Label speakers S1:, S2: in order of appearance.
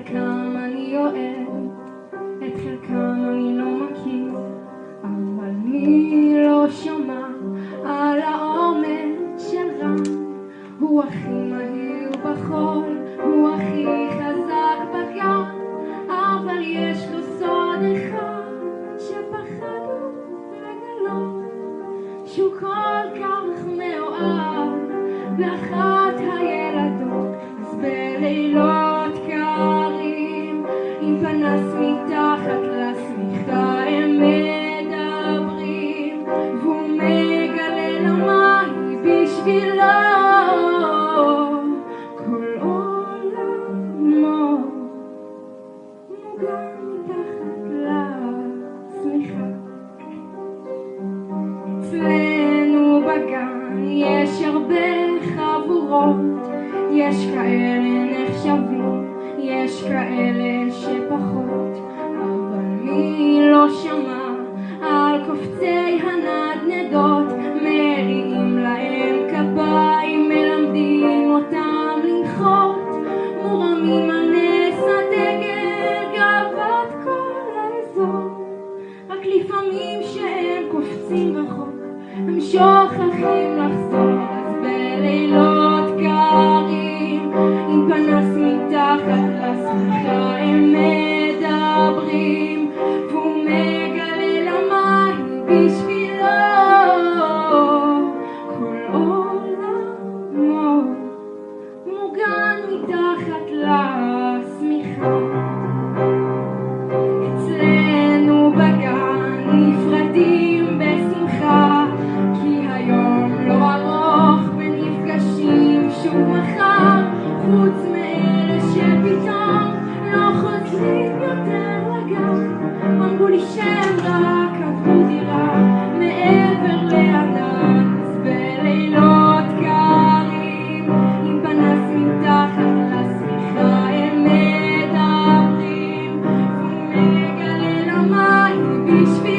S1: חלקם אני אוהב, את חלקם אני לא מכיר, אבל מי לא שמע על האומץ של רם? הוא הכי מהיר בחול, הוא הכי חזק בגן, אבל יש לו סוד אחד שפחדו לגלות, שהוא כל כך מאוהב באחת הילדות. אז בלילות קרים עם פנס מתחת לשמיכה הם מדברים, והוא מגלה למה היא בשבילו כל עולמו מוגן מתחת לשמיכה. אצלנו בגן יש הרבה חבורות, יש כאלה נחשבים, יש כאלה שפחות, אבל מי לא שמע על קופצי הנדנדות? מריעים להם כפיים, מלמדים אותם לנחות, מורמים על נס הדגל גאוות כל האזור. רק לפעמים שהם קופצים רחוק הם שוכחים לחזור. אז בלילות קרים עם פנס מתחת לשמיכה הם מדברים, והוא מגלה למה היא בשבילו כל עולמו מוגן מתחת לשמיכה. אצלנו בגן נפרדים בשמחה, כי היום לא ארוך ונפגשים שוב מחר, חוץ מאלה שפתאום לא חוזרים יותר לגן. אמרו לי שהם רק עברו דירה מעבר לענן. אז בלילות קרים עם פנס מתחת לשמיכה הם מדברים, והוא מגלה למה היא בשביל